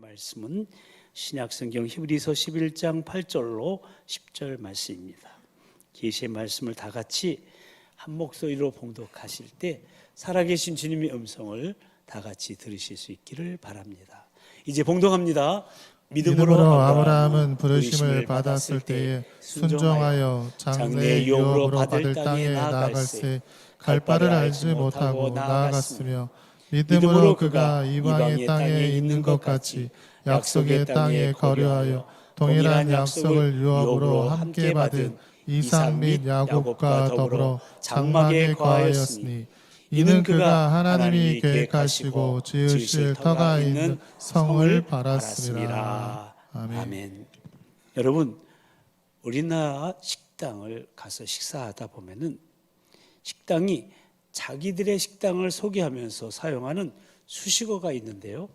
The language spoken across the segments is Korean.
말씀은 신약성경 히브리서 11장 8절로 10절 말씀입니다. 계시의 말씀을 다 같이 한 목소리로 봉독하실 때 살아계신 주님의 음성을 다 같이 들으실 수 있기를 바랍니다. 이제 봉독합니다. 믿음으로 아브라함은 부르심을 받았을 때에 순종하여 장래의 유업으로 받을 땅에 나아갈새 갈 바를 알지 못하고 나아갔으며 믿음으로 그가 이방의 땅에 있는 것 같이 약속의 땅에 거류하여 동일한 약속을 유업으로 함께 받은 이삭 및 야곱과 더불어 장막에 거하였으니 이는 그가 하나님이 계획하시고 지으실 터가 있는 성을 바랐습니다. 아멘. 여러분, 우리나라 식당을 가서 식사하다 보면은 식당이 자기들의 식당을 소개하면서 사용하는 수식어가 있는데요.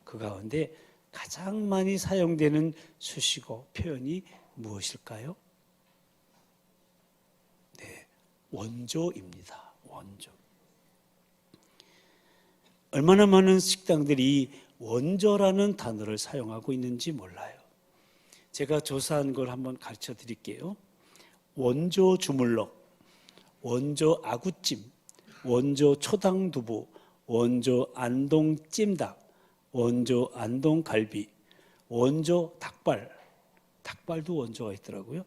그 가운데 가장 많이 사용되는 수식어 표현이 무엇일까요? 네, 원조입니다. 원조. 얼마나 많은 식당들이 원조라는 단어를 사용하고 있는지 몰라요. 제가 조사한 걸 한번 가르쳐 드릴게요. 원조 주물럭, 원조 아구찜, 원조 초당두부, 원조 안동 찜닭, 원조 안동 갈비, 원조 닭발, 닭발도 원조가 있더라고요.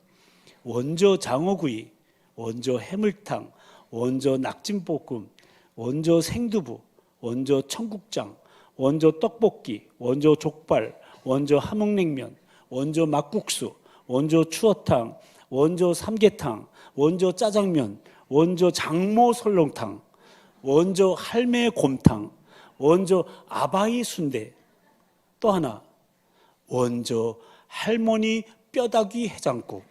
원조 장어구이, 원조 해물탕, 원조 낙진볶음, 원조 생두부, 원조 청국장, 원조 떡볶이, 원조 족발, 원조 함흥냉면, 원조 막국수, 원조 추어탕, 원조 삼계탕, 원조 짜장면, 원조 장모 설렁탕, 원조 할매 곰탕, 원조 아바이 순대, 또 하나 원조 할머니 뼈다귀 해장국.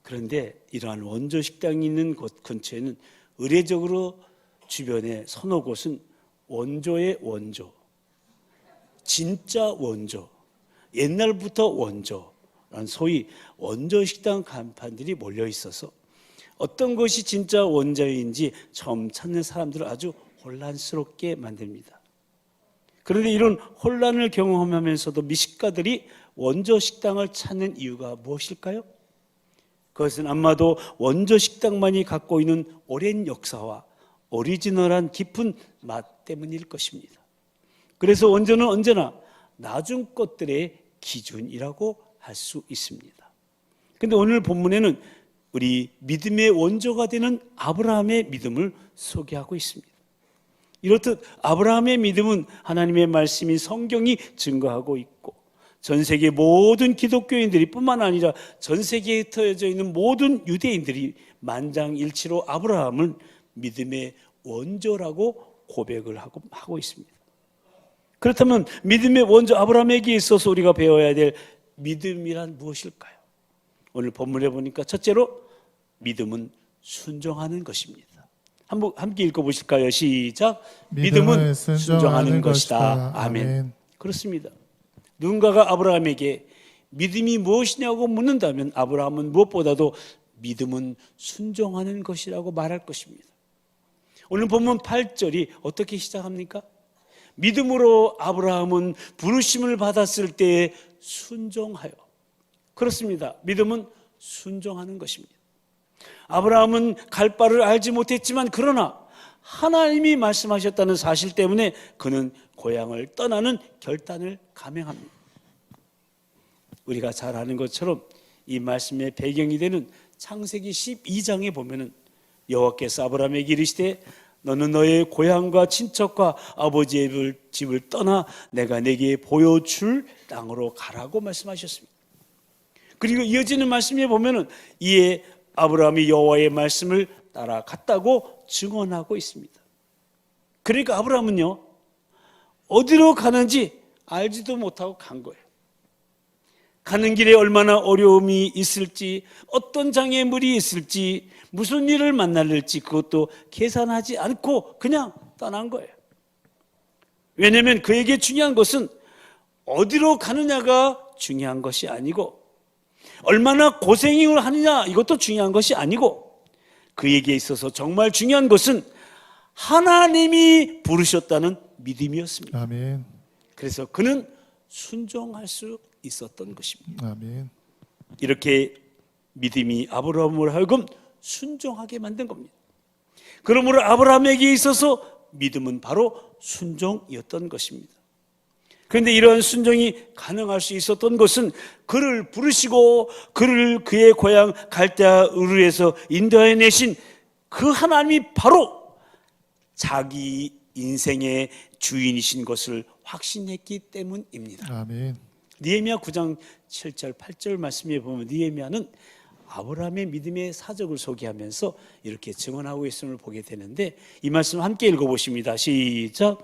그런데 이러한 원조 식당이 있는 곳 근처에는 의례적으로 주변에 서너 곳은 원조의 원조, 진짜 원조, 옛날부터 원조라는 소위 원조 식당 간판들이 몰려 있어서 어떤 것이 진짜 원조인지 처음 찾는 사람들을 아주 혼란스럽게 만듭니다. 그런데 이런 혼란을 경험하면서도 미식가들이 원조 식당을 찾는 이유가 무엇일까요? 그것은 아마도 원조 식당만이 갖고 있는 오랜 역사와 오리지널한 깊은 맛 때문일 것입니다. 그래서 원조는 언제나 나중 것들의 기준이라고 할 수 있습니다. 그런데 오늘 본문에는 우리 믿음의 원조가 되는 아브라함의 믿음을 소개하고 있습니다. 이렇듯 아브라함의 믿음은 하나님의 말씀이 성경이 증거하고 있고 전 세계 모든 기독교인들이 뿐만 아니라 전 세계에 흩어져 있는 모든 유대인들이 만장일치로 아브라함을 믿음의 원조라고 고백을 하고 있습니다. 그렇다면 믿음의 원조 아브라함에게 있어서 우리가 배워야 될 믿음이란 무엇일까요? 오늘 본문에 보니까 첫째로 믿음은 순종하는 것입니다. 함께 읽어보실까요? 시작. 믿음은 순종하는 것이다. 아멘. 그렇습니다. 누군가가 아브라함에게 믿음이 무엇이냐고 묻는다면 아브라함은 무엇보다도 믿음은 순종하는 것이라고 말할 것입니다. 오늘 본문 8절이 어떻게 시작합니까? 믿음으로 아브라함은 부르심을 받았을 때에 순종하여. 그렇습니다. 믿음은 순종하는 것입니다. 아브라함은 갈 바를 알지 못했지만 그러나 하나님이 말씀하셨다는 사실 때문에 그는 고향을 떠나는 결단을 감행합니다. 우리가 잘 아는 것처럼 이 말씀의 배경이 되는 창세기 12장에 보면은 여호와께서 아브라함에게 이르시되 너는 너의 고향과 친척과 아버지의 집을 떠나 내가 내게 보여줄 땅으로 가라고 말씀하셨습니다. 그리고 이어지는 말씀에 보면은 이에 아브라함이 여호와의 말씀을 따라갔다고 증언하고 있습니다. 그러니까 아브라함은요 어디로 가는지 알지도 못하고 간 거예요. 가는 길에 얼마나 어려움이 있을지, 어떤 장애물이 있을지, 무슨 일을 만날지 그것도 계산하지 않고 그냥 떠난 거예요. 왜냐하면 그에게 중요한 것은 어디로 가느냐가 중요한 것이 아니고 얼마나 고생을 하느냐 이것도 중요한 것이 아니고 그에게 있어서 정말 중요한 것은 하나님이 부르셨다는 믿음이었습니다. 아멘. 그래서 그는 순종할 수 있었던 것입니다. 아멘. 이렇게 믿음이 아브라함을 하여금 순종하게 만든 겁니다. 그러므로 아브라함에게 있어서 믿음은 바로 순종이었던 것입니다. 그런데 이러한 순종이 가능할 수 있었던 것은 그를 부르시고 그를 그의 고향 갈대아 우르에서 인도해 내신 그 하나님이 바로 자기 인생의 주인이신 것을 확신했기 때문입니다. 아멘. 느헤미야 9장 7절 8절 말씀에 보면 느헤미야는 아브라함의 믿음의 사적을 소개하면서 이렇게 증언하고 있음을 보게 되는데 이 말씀 함께 읽어보십니다. 시작.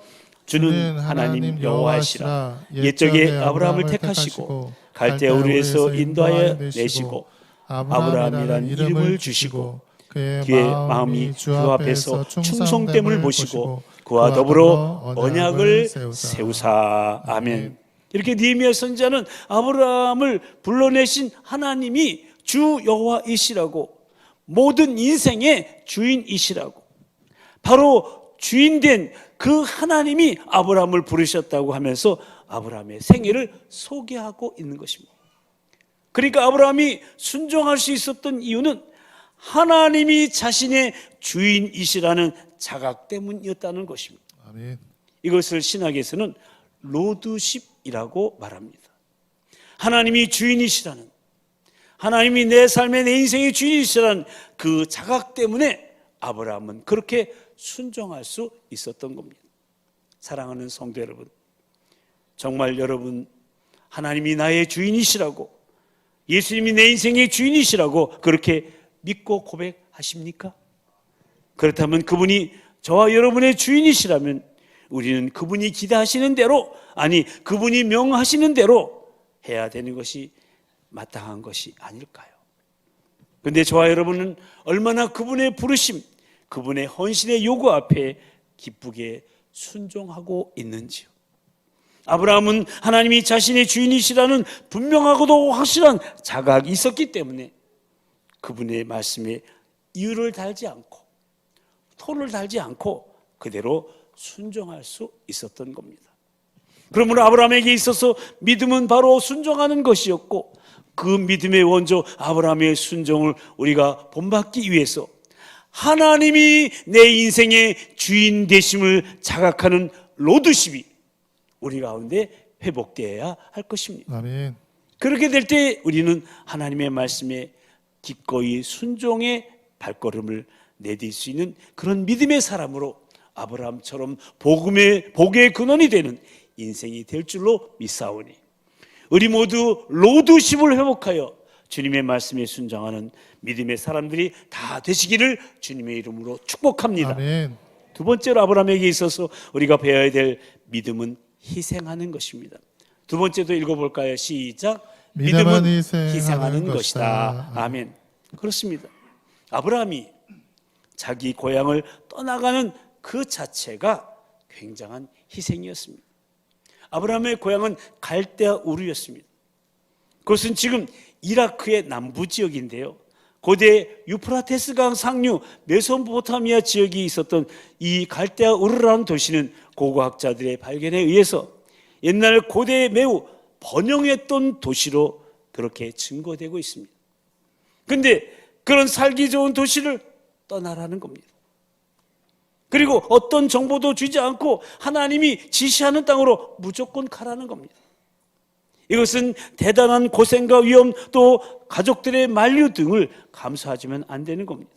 주는 하나님 여호와시라. 옛적에 아브라함을 택하시고 갈대아 우르에서 인도하여 내시고 아브라함이라는 이름을 주시고 그의 마음이 주 앞에서 충성됨을 보시고 그와 더불어 언약을 세우사. 아멘. 이렇게 느헤미야 선지자는 아브라함을 불러내신 하나님이 주 여호와이시라고, 모든 인생의 주인이시라고, 바로 주인된 그 하나님이 아브라함을 부르셨다고 하면서 아브라함의 생애를 소개하고 있는 것입니다. 그러니까 아브라함이 순종할 수 있었던 이유는 하나님이 자신의 주인이시라는 자각 때문이었다는 것입니다. 아멘. 이것을 신학에서는 로드십이라고 말합니다. 하나님이 주인이시라는, 하나님이 내 삶의 내 인생의 주인이시라는 그 자각 때문에 아브라함은 그렇게 순종할 수 있었던 겁니다. 사랑하는 성도 여러분, 정말 여러분 하나님이 나의 주인이시라고, 예수님이 내 인생의 주인이시라고 그렇게 믿고 고백하십니까? 그렇다면 그분이 저와 여러분의 주인이시라면 우리는 그분이 기대하시는 대로, 아니 그분이 명하시는 대로 해야 되는 것이 마땅한 것이 아닐까요? 그런데 저와 여러분은 얼마나 그분의 부르심, 그분의 헌신의 요구 앞에 기쁘게 순종하고 있는지요. 아브라함은 하나님이 자신의 주인이시라는 분명하고도 확실한 자각이 있었기 때문에 그분의 말씀에 이유를 달지 않고 토를 달지 않고 그대로 순종할 수 있었던 겁니다. 그러므로 아브라함에게 있어서 믿음은 바로 순종하는 것이었고, 그 믿음의 원조 아브라함의 순종을 우리가 본받기 위해서 하나님이 내 인생의 주인 되심을 자각하는 로드십이 우리 가운데 회복되어야 할 것입니다. 아멘. 그렇게 될 때 우리는 하나님의 말씀에 기꺼이 순종의 발걸음을 내딜 수 있는 그런 믿음의 사람으로 아브라함처럼 복의 근원이 되는 인생이 될 줄로 믿사오니 우리 모두 로드십을 회복하여 주님의 말씀에 순종하는 믿음의 사람들이 다 되시기를 주님의 이름으로 축복합니다. 아멘. 두 번째로 아브라함에게 있어서 우리가 배워야 될 믿음은 희생하는 것입니다. 두 번째도 읽어볼까요? 시작. 믿음은 희생하는 것이다. 아멘. 그렇습니다. 아브라함이 자기 고향을 떠나가는 그 자체가 굉장한 희생이었습니다. 아브라함의 고향은 갈대아 우르였습니다. 그것은 지금 이라크의 남부 지역인데요, 고대 유프라테스강 상류 메소포타미아 지역이 있었던 이 갈대아 우르라는 도시는 고고학자들의 발견에 의해서 옛날 고대에 매우 번영했던 도시로 그렇게 증거되고 있습니다. 그런데 그런 살기 좋은 도시를 떠나라는 겁니다. 그리고 어떤 정보도 주지 않고 하나님이 지시하는 땅으로 무조건 가라는 겁니다. 이것은 대단한 고생과 위험, 또 가족들의 만류 등을 감수하지만 안 되는 겁니다.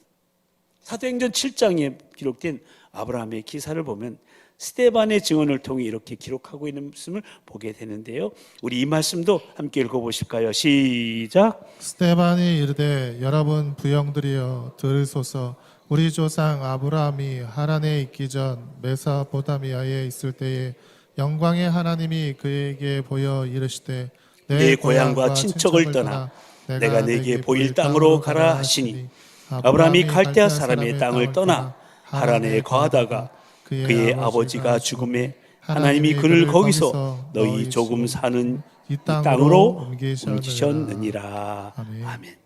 사도행전 7장에 기록된 아브라함의 기사를 보면 스데반의 증언을 통해 이렇게 기록하고 있는 말씀을 보게 되는데요, 우리 이 말씀도 함께 읽어보실까요? 시작. 스데반이 이르되 여러분 부영들이여 들으소서. 우리 조상 아브라함이 하란에 있기 전 메소포타미아에 있을 때에 영광의 하나님이 그에게 보여 이르시되 내 고향과 친척을 떠나 내가 내게 보일 땅으로 가라 하시니, 아브라함이 갈대아 사람의 땅을 떠나 하란에 거하다가 그의 아버지가 죽음에 하나님이 그를 거기서 너희 조금 사는 이 땅으로 옮기셨느니라. 아멘.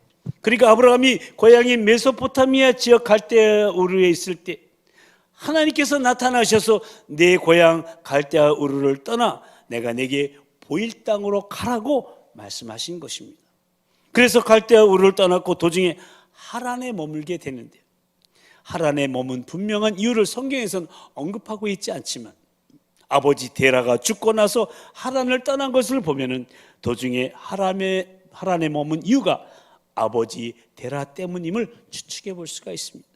그러니까 아브라함이 고향인 메소포타미아 지역 갈대아 우르에 있을 때 하나님께서 나타나셔서 내 고향 갈대아 우르를 떠나 내가 내게 보일 땅으로 가라고 말씀하신 것입니다. 그래서 갈대아 우르를 떠났고 도중에 하란에 머물게 되는데요. 하란에 머문 분명한 이유를 성경에서는 언급하고 있지 않지만 아버지 데라가 죽고 나서 하란을 떠난 것을 보면은 도중에 하란에 머문 이유가 아버지 데라 때문임을 추측해 볼 수가 있습니다.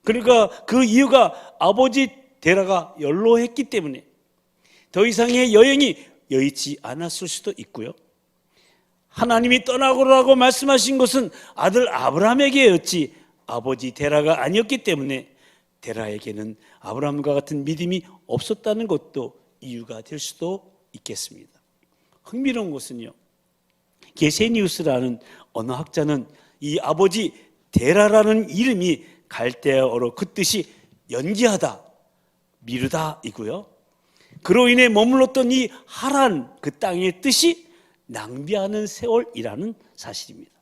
그러니까 그 이유가 아버지 데라가 연로했기 때문에 더 이상의 여행이 여의치 않았을 수도 있고요. 하나님이 떠나고라고 말씀하신 것은 아들 아브라함에게였지 아버지 데라가 아니었기 때문에 데라에게는 아브라함과 같은 믿음이 없었다는 것도 이유가 될 수도 있겠습니다. 흥미로운 것은요, 게세니우스라는 언어학자는 이 아버지 데라라는 이름이 갈대아어로 그 뜻이 연기하다, 미루다 이고요. 그로 인해 머물렀던 이 하란 그 땅의 뜻이 낭비하는 세월이라는 사실입니다.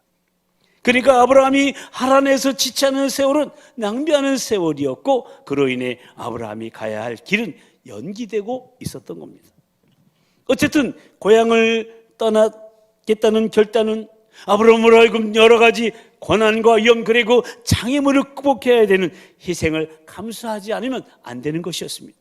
그러니까 아브라함이 하란에서 지체하는 세월은 낭비하는 세월이었고 그로 인해 아브라함이 가야 할 길은 연기되고 있었던 겁니다. 어쨌든 고향을 떠나겠다는 결단은 아브라함으로 하여금 여러 가지 고난과 위험 그리고 장애물을 극복해야 되는 희생을 감수하지 않으면 안 되는 것이었습니다.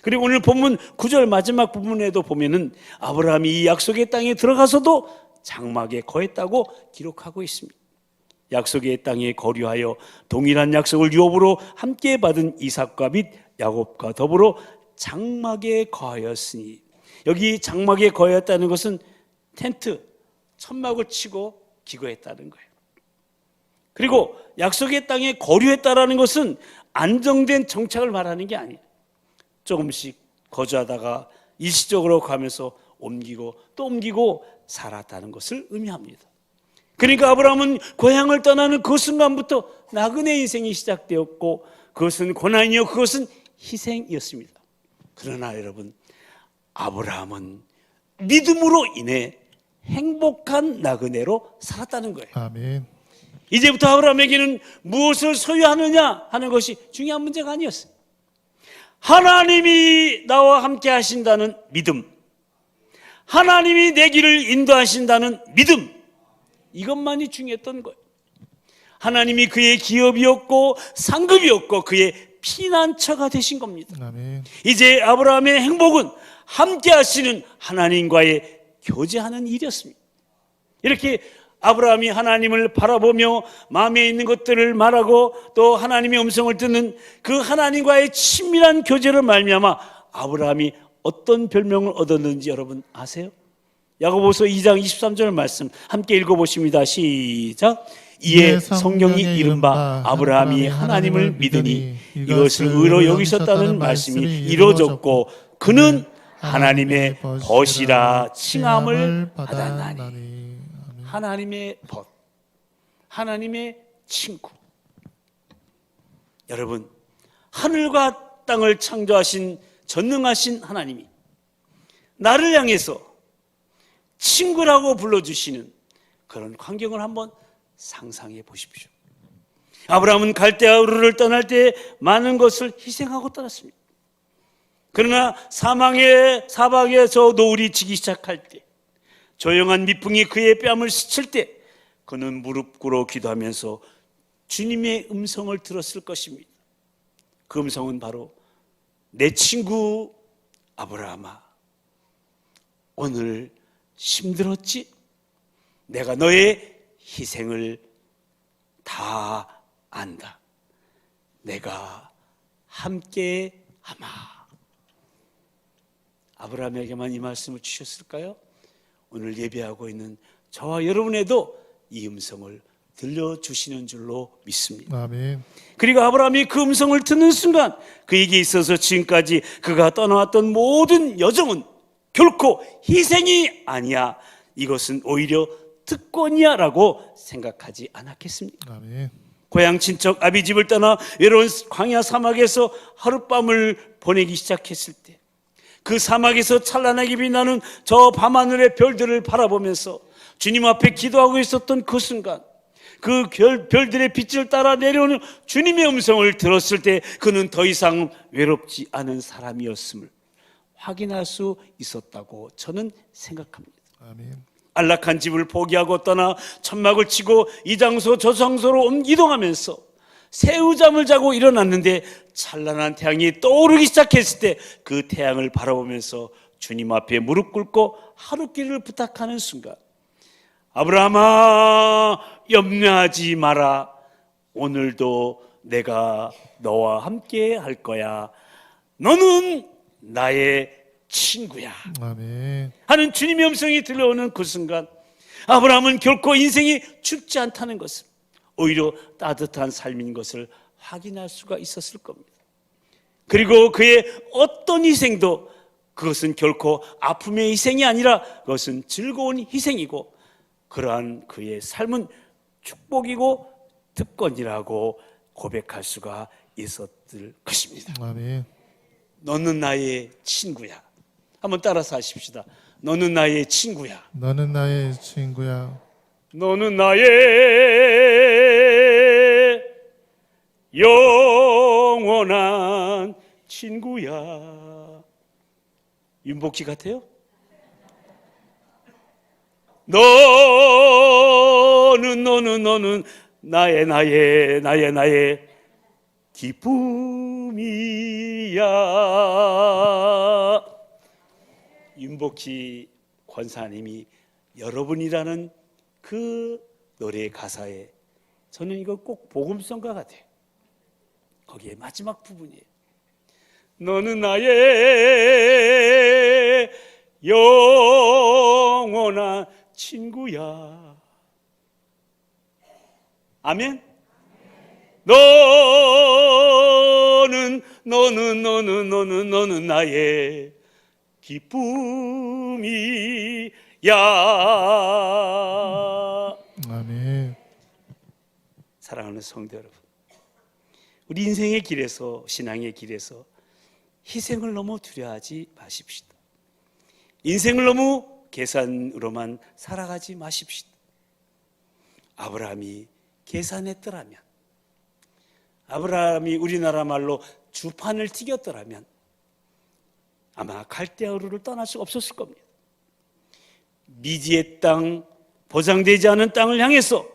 그리고 오늘 본문 9절 마지막 부분에도 보면은 아브라함이 이 약속의 땅에 들어가서도 장막에 거했다고 기록하고 있습니다. 약속의 땅에 거류하여 동일한 약속을 유업으로 함께 받은 이삭과 및 야곱과 더불어 장막에 거하였으니, 여기 장막에 거하였다는 것은 텐트, 천막을 치고 기거했다는 거예요. 그리고 약속의 땅에 거류했다라는 것은 안정된 정착을 말하는 게 아니에요. 조금씩 거주하다가 일시적으로 가면서 옮기고 또 옮기고 살았다는 것을 의미합니다. 그러니까 아브라함은 고향을 떠나는 그 순간부터 나그네 인생이 시작되었고 그것은 고난이요 그것은 희생이었습니다. 그러나 여러분, 아브라함은 믿음으로 인해 행복한 나그네로 살았다는 거예요. 아멘. 이제부터 아브라함에게는 무엇을 소유하느냐 하는 것이 중요한 문제가 아니었어요. 하나님이 나와 함께 하신다는 믿음, 하나님이 내 길을 인도하신다는 믿음, 이것만이 중요했던 거예요. 하나님이 그의 기업이었고 상급이었고 그의 피난처가 되신 겁니다. 아멘. 이제 아브라함의 행복은 함께 하시는 하나님과의 교제하는 일이었습니다. 이렇게 아브라함이 하나님을 바라보며 마음에 있는 것들을 말하고 또 하나님의 음성을 듣는 그 하나님과의 친밀한 교제를 말미암아 아브라함이 어떤 별명을 얻었는지 여러분 아세요? 야고보서 2장 23절 말씀 함께 읽어보십니다. 시작. 이에 성경이 이른바 아브라함이 하나님을 믿으니 이것을 의로 여기셨다는 말씀이 이루어졌고 그는 하나님의 벗이라 칭함을 받았나니. 하나님의 벗, 하나님의 친구. 여러분, 하늘과 땅을 창조하신 전능하신 하나님이 나를 향해서 친구라고 불러주시는 그런 환경을 한번 상상해 보십시오. 아브라함은 갈대아 우르를 떠날 때 많은 것을 희생하고 떠났습니다. 그러나 사방에서 노을이 지기 시작할 때, 조용한 미풍이 그의 뺨을 스칠 때 그는 무릎 꿇어 기도하면서 주님의 음성을 들었을 것입니다. 그 음성은 바로 내 친구 아브라함아, 오늘 힘들었지? 내가 너의 희생을 다 안다. 내가 함께 하마. 아브라함에게만 이 말씀을 주셨을까요? 오늘 예배하고 있는 저와 여러분에도 이 음성을 들려주시는 줄로 믿습니다. 아멘. 그리고 아브라함이 그 음성을 듣는 순간 그에게 있어서 지금까지 그가 떠나왔던 모든 여정은 결코 희생이 아니야, 이것은 오히려 특권이야 라고 생각하지 않았겠습니까? 아멘. 고향 친척 아비집을 떠나 외로운 광야 사막에서 하룻밤을 보내기 시작했을 때 그 사막에서 찬란하게 빛나는 저 밤하늘의 별들을 바라보면서 주님 앞에 기도하고 있었던 그 순간, 그 별들의 빛을 따라 내려오는 주님의 음성을 들었을 때 그는 더 이상 외롭지 않은 사람이었음을 확인할 수 있었다고 저는 생각합니다. 아멘. 안락한 집을 포기하고 떠나 천막을 치고 이 장소 저 장소로 이동하면서 새우잠을 자고 일어났는데 찬란한 태양이 떠오르기 시작했을 때 그 태양을 바라보면서 주님 앞에 무릎 꿇고 하루길을 부탁하는 순간, 아브라함아 염려하지 마라, 오늘도 내가 너와 함께 할 거야, 너는 나의 친구야 아멘. 하는 주님의 음성이 들려오는 그 순간, 아브라함은 결코 인생이 춥지 않다는 것을, 오히려 따뜻한 삶인 것을 확인할 수가 있었을 겁니다. 그리고 그의 어떤 희생도 그것은 결코 아픔의 희생이 아니라 그것은 즐거운 희생이고, 그러한 그의 삶은 축복이고 특권이라고 고백할 수가 있었을 것입니다. 아멘. 너는 나의 친구야. 한번 따라서 하십시다. 너는 나의 친구야. 너는 나의 친구야. 너는 나의 영원한 친구야. 윤복희 같아요? 너는 나의 기쁨이야. 윤복희 권사님이 여러분이라는 그 노래의 가사에 저는 이거 꼭 복음성가 같아요. 거기에 마지막 부분이에요. 너는 나의 영원한 친구야. 아멘. 너는 나의 기쁨이야. 아멘. 사랑하는 성도 여러분, 우리 인생의 길에서, 신앙의 길에서 희생을 너무 두려워하지 마십시다. 인생을 너무 계산으로만 살아가지 마십시다. 아브라함이 계산했더라면, 아브라함이 우리나라 말로 주판을 튀겼더라면 아마 갈대아우르를 떠날 수 없었을 겁니다. 미지의 땅, 보장되지 않은 땅을 향해서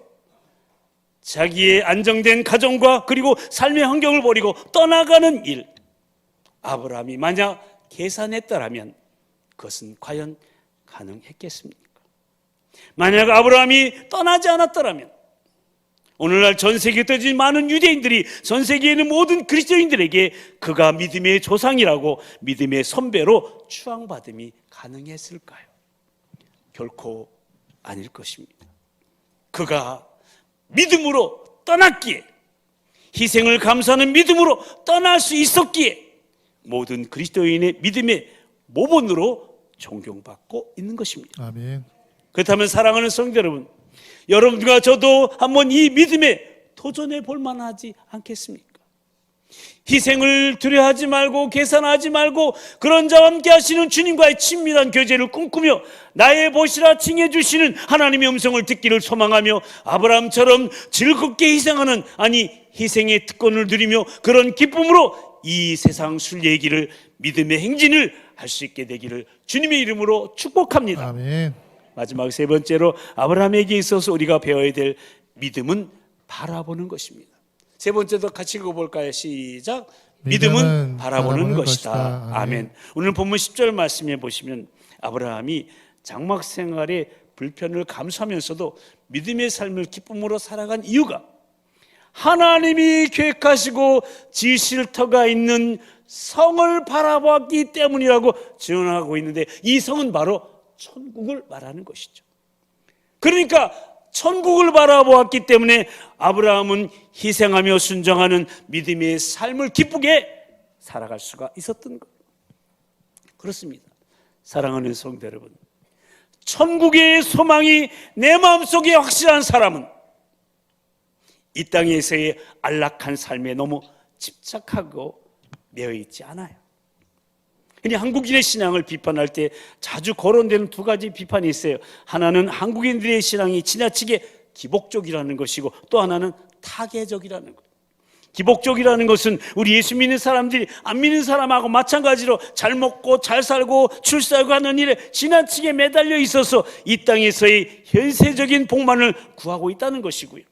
자기의 안정된 가정과 그리고 삶의 환경을 버리고 떠나가는 일, 아브라함이 만약 계산했더라면 그것은 과연 가능했겠습니까? 만약 아브라함이 떠나지 않았더라면 오늘날 전 세계에 떠진 많은 유대인들이, 전 세계에 있는 모든 그리스도인들에게 그가 믿음의 조상이라고, 믿음의 선배로 추앙받음이 가능했을까요? 결코 아닐 것입니다. 그가 믿음으로 떠났기에, 희생을 감수하는 믿음으로 떠날 수 있었기에 모든 그리스도인의 믿음의 모본으로 존경받고 있는 것입니다. 아멘. 그렇다면 사랑하는 성도 여러분, 여러분과 저도 한번 이 믿음에 도전해 볼 만하지 않겠습니까? 희생을 두려워하지 말고 계산하지 말고 그런 자와 함께 하시는 주님과의 친밀한 교제를 꿈꾸며 나의 보시라 칭해 주시는 하나님의 음성을 듣기를 소망하며 아브라함처럼 즐겁게 희생하는, 아니 희생의 특권을 누리며 그런 기쁨으로 이 세상 순례의 길을, 믿음의 행진을 할 수 있게 되기를 주님의 이름으로 축복합니다. 아멘. 마지막 세 번째로 아브라함에게 있어서 우리가 배워야 될 믿음은 바라보는 것입니다. 세 번째도 같이 읽어볼까요? 시작. 믿음은 바라보는 것이다. 아멘. 오늘 본문 10절 말씀에 보시면 아브라함이 장막 생활의 불편을 감수하면서도 믿음의 삶을 기쁨으로 살아간 이유가 하나님이 계획하시고 지으실 터가 있는 성을 바라보았기 때문이라고 증언하고 있는데, 이 성은 바로 천국을 말하는 것이죠. 그러니까 천국을 바라보았기 때문에 아브라함은 희생하며 순종하는 믿음의 삶을 기쁘게 살아갈 수가 있었던 것. 그렇습니다. 사랑하는 성도 여러분, 천국의 소망이 내 마음속에 확실한 사람은 이 땅에서의 안락한 삶에 너무 집착하고 매여있지 않아요. 그냥 한국인의 신앙을 비판할 때 자주 거론되는 두 가지 비판이 있어요. 하나는 한국인들의 신앙이 지나치게 기복적이라는 것이고 또 하나는 타계적이라는 것. 기복적이라는 것은 우리 예수 믿는 사람들이 안 믿는 사람하고 마찬가지로 잘 먹고 잘 살고 출세하고 하는 일에 지나치게 매달려 있어서 이 땅에서의 현세적인 복만을 구하고 있다는 것이고요.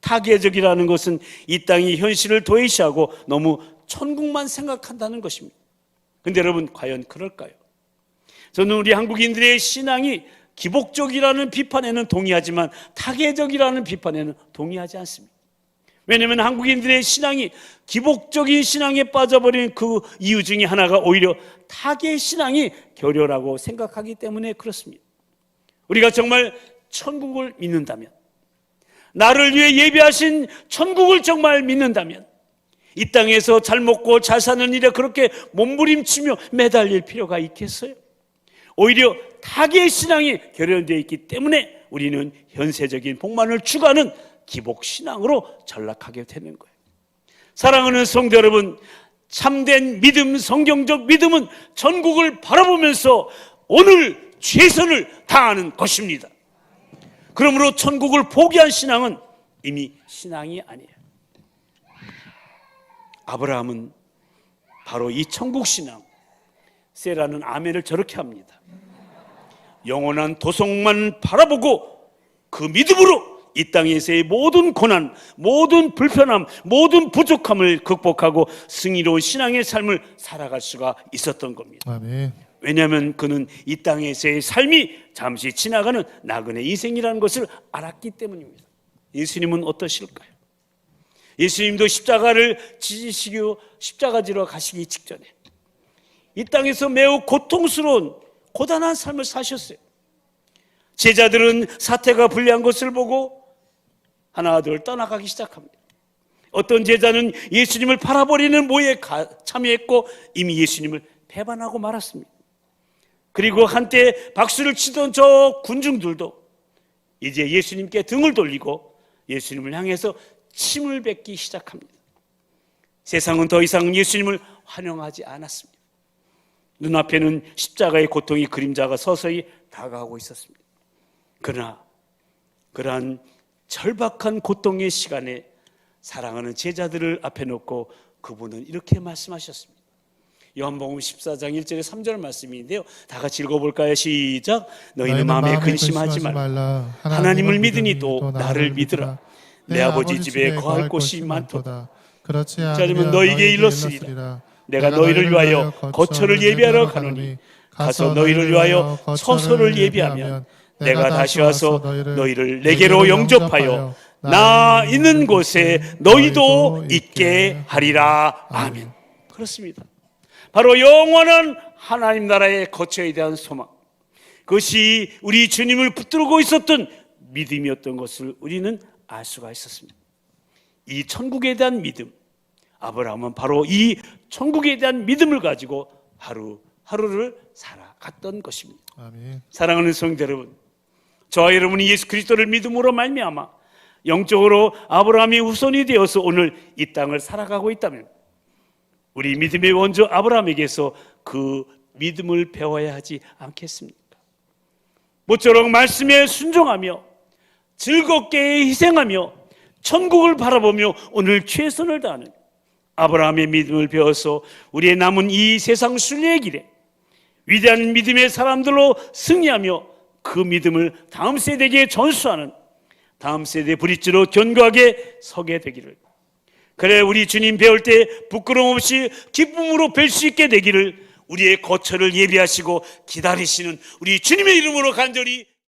타계적이라는 것은 이 땅의 현실을 도외시하고 너무 천국만 생각한다는 것입니다. 그런데 여러분, 과연 그럴까요? 저는 우리 한국인들의 신앙이 기복적이라는 비판에는 동의하지만 타계적이라는 비판에는 동의하지 않습니다. 왜냐하면 한국인들의 신앙이 기복적인 신앙에 빠져버린 그 이유 중에 하나가 오히려 타계 신앙이 교묘라고 생각하기 때문에 그렇습니다. 우리가 정말 천국을 믿는다면, 나를 위해 예비하신 천국을 정말 믿는다면 이 땅에서 잘 먹고 잘 사는 일에 그렇게 몸부림치며 매달릴 필요가 있겠어요? 오히려 타계의 신앙이 결연되어 있기 때문에 우리는 현세적인 복만을 추구하는 기복신앙으로 전락하게 되는 거예요. 사랑하는 성도 여러분, 참된 믿음, 성경적 믿음은 천국을 바라보면서 오늘 최선을 다하는 것입니다. 그러므로 천국을 포기한 신앙은 이미 신앙이 아니에요. 아브라함은 바로 이 천국 신앙, 세라는 아멘을 저렇게 합니다. 영원한 도성만 바라보고 그 믿음으로 이 땅에서의 모든 고난, 모든 불편함, 모든 부족함을 극복하고 승리로운 신앙의 삶을 살아갈 수가 있었던 겁니다. 아멘. 왜냐하면 그는 이 땅에서의 삶이 잠시 지나가는 나그네 인생이라는 것을 알았기 때문입니다. 예수님은 어떠실까요? 예수님도 십자가를 지시고 십자가지러 가시기 직전에 이 땅에서 매우 고통스러운 고단한 삶을 사셨어요. 제자들은 사태가 불리한 것을 보고 하나둘 떠나가기 시작합니다. 어떤 제자는 예수님을 팔아버리는 모에 참여했고 이미 예수님을 배반하고 말았습니다. 그리고 한때 박수를 치던 저 군중들도 이제 예수님께 등을 돌리고 예수님을 향해서 침을 뱉기 시작합니다. 세상은 더 이상 예수님을 환영하지 않았습니다. 눈앞에는 십자가의 고통의 그림자가 서서히 다가오고 있었습니다. 그러나 그러한 절박한 고통의 시간에 사랑하는 제자들을 앞에 놓고 그분은 이렇게 말씀하셨습니다. 요한복음 14장 1절에 3절 말씀인데요, 다 같이 읽어볼까요? 시작. 너희는 마음에 근심하지 말라. 하나님을 믿으니 또 나를 믿으라. 내 아버지 집에 거할 곳이 많도다. 그렇지 않으면 너희에게 일렀으리라. 내가 너희를 위하여 거처를 예비하러 가노니 가서 너희를 위하여 처소를 예비하면 내가 다시 와서 너희를 내게로 영접하여 나 있는 곳에 너희도 있게 하리라. 아멘. 그렇습니다. 바로 영원한 하나님 나라의 거처에 대한 소망, 그것이 우리 주님을 붙들고 있었던 믿음이었던 것을 우리는 알 수가 있었습니다. 이 천국에 대한 믿음, 아브라함은 바로 이 천국에 대한 믿음을 가지고 하루하루를 살아갔던 것입니다. 아멘. 사랑하는 성도 여러분, 저와 여러분이 예수 그리스도를 믿음으로 말미암아 영적으로 아브라함이 후손이 되어서 오늘 이 땅을 살아가고 있다면 우리 믿음의 원조 아브라함에게서 그 믿음을 배워야 하지 않겠습니까? 모쪼록 말씀에 순종하며 즐겁게 희생하며 천국을 바라보며 오늘 최선을 다하는 아브라함의 믿음을 배워서 우리의 남은 이 세상 순례의 길에 위대한 믿음의 사람들로 승리하며 그 믿음을 다음 세대에게 전수하는 다음 세대 브릿지로 견고하게 서게 되기를, 그래 우리 주님 배울 때 부끄러움 없이 기쁨으로 뵐 수 있게 되기를 우리의 거처를 예비하시고 기다리시는 우리 주님의 이름으로 간절히